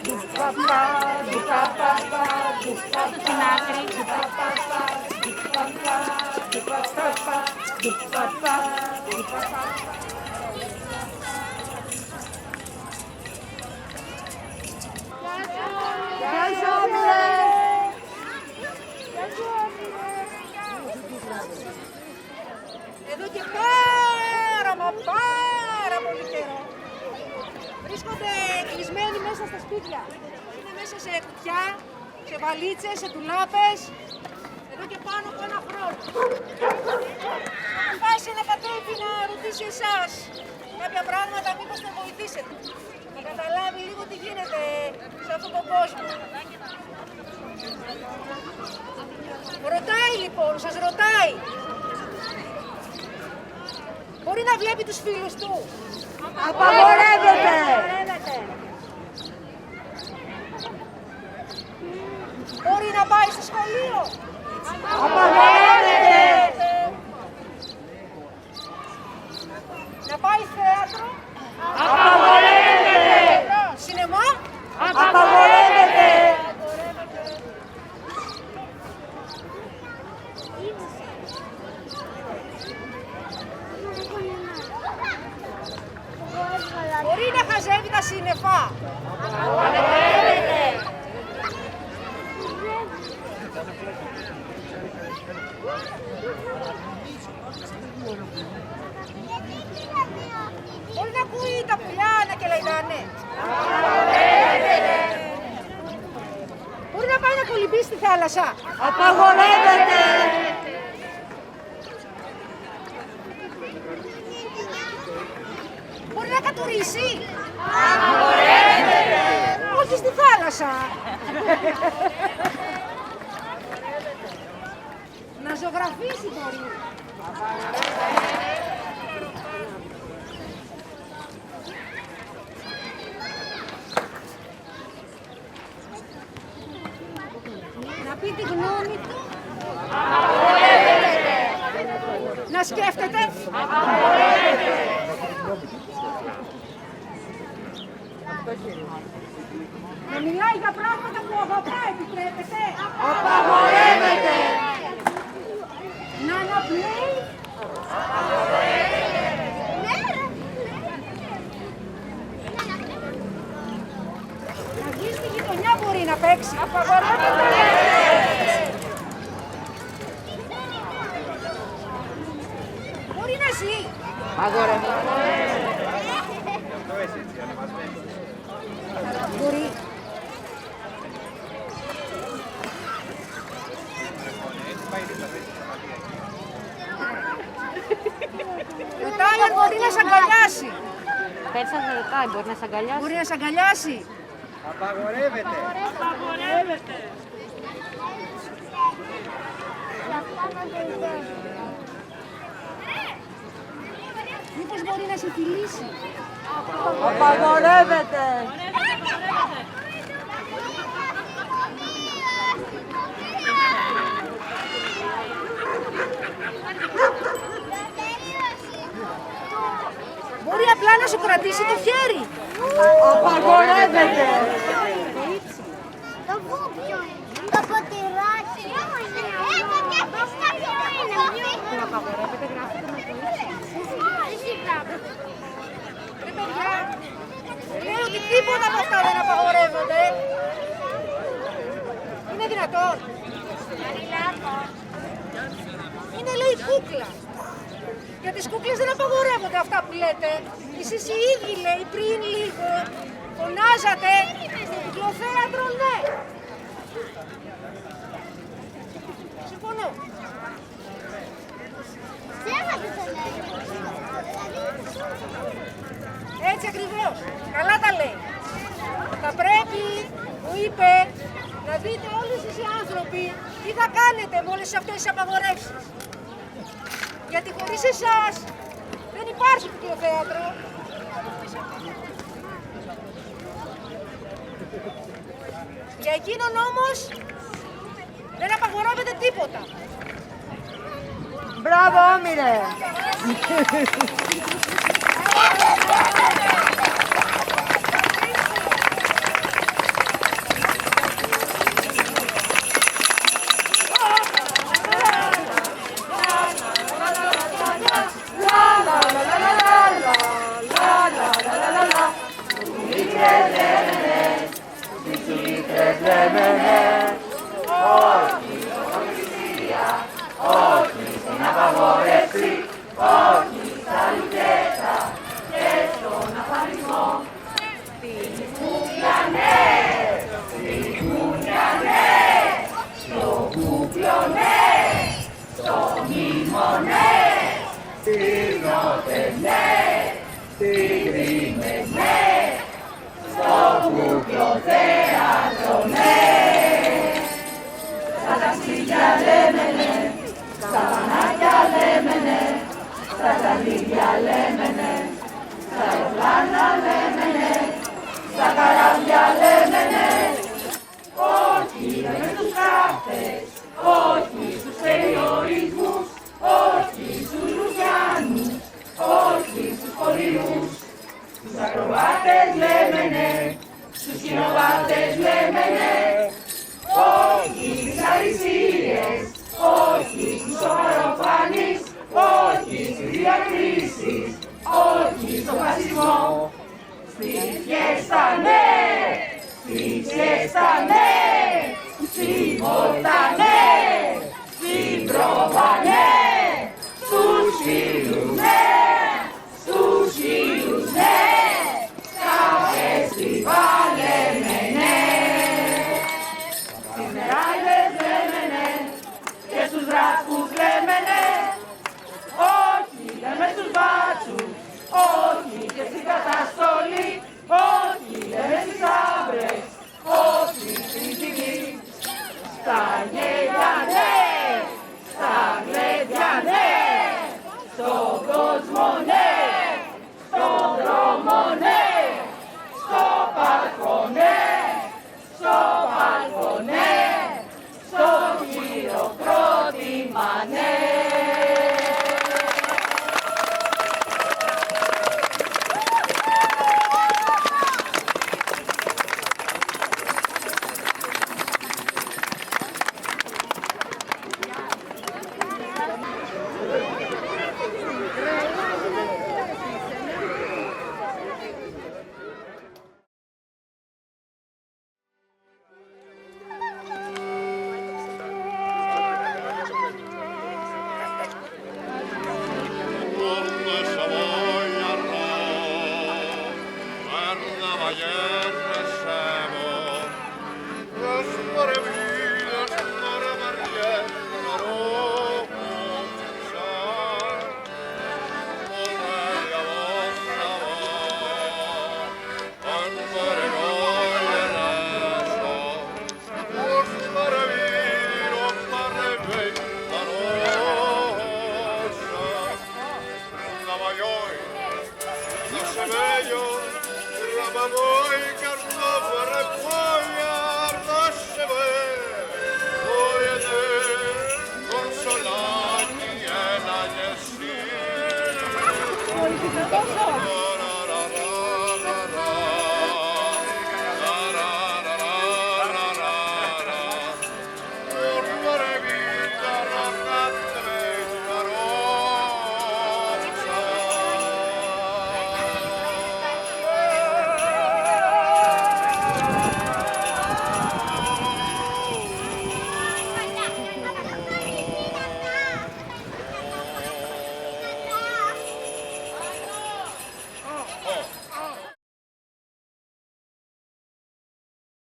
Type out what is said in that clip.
Στην άκρη. Γεια σου, Όμηρε! Εδώ και πάρα πολύ καιρό βρίσκονται κλεισμένοι μέσα στα σπίτια. Είναι μέσα σε κουτιά, σε βαλίτσες, σε τουλάπες, εδώ και πάνω από ένα χρόνο. Βάσει να κατέβει να ρωτήσει εσάς κάποια πράγματα, μήπως θα βοηθήσετε. Να καταλάβει λίγο τι γίνεται σε αυτόν τον κόσμο. Ρωτάει λοιπόν, σας ρωτάει. Μπορεί να βλέπει τους φίλους του. Απαγορεύεται! Μπορεί να πάει στο σχολείο. Απαγορεύεται! Να πάει θέατρο. Απαγορεύεται! Σινεμά. Απαγορεύεται! Μπορεί να χαζεύει τα σύννεφα. Μπορεί να ακούει τα πουλιά να κελαϊδάνε. Μπορεί να πάει να κολυμπήσει στη θάλασσα. Απαγορεύεται! Μπορεί να κατουρίσει. Απαγορεύεται! Όχι στη θάλασσα. Να ζωγραφίσει μπορεί. Να πει τη γνώμη του. Να σκέφτεται. Να μιλάει για πράγματα που αγαπάει, επιτρέπεται. Απαγορεύεται! Να αναπνέει. Να βγει στη γειτονιά μπορεί να παίξει. Απαγορεύεται. Μπορεί να ζει. Μπορεί. Ρωτάει αν μπορεί να σ' αγκαλιάσει. Πέρσι σας ρωτάει, μπορεί να σ' αγκαλιάσει. Μπορεί να σ' αγκαλιάσει. Απαγορεύεται. Μήπως μπορεί να σε φιλήσει. Απαγορεύεται! Μπορεί απλά να σου κρατήσει το χέρι. Απαγορεύεται! Το βούπιο, το ποτηράκι. Δεν απαγορεύεται, γράφεται με το Ρε παιδιά, λέω ότι τίποτα από αυτά δεν απαγορεύονται. Είναι δυνατόν. Είναι λέει κούκλα. Για τις κούκλες δεν απαγορεύονται αυτά που λέτε. Εσείς οι ίδιοι λέει πριν λίγο φωνάζατε στο κυκλοθέατρο ναι. Συμφωνώ. Έτσι ακριβώς. Καλά τα λέει. Θα πρέπει, μου είπε, να δείτε όλοι εσείς οι άνθρωποι τι θα κάνετε με όλες αυτές τις απαγορεύσεις. Γιατί χωρίς εσάς δεν υπάρχει κυκλοθέατρο. Για εκείνον όμως δεν απαγορεύεται τίποτα. Μπράβο, Όμηρε! Τόσο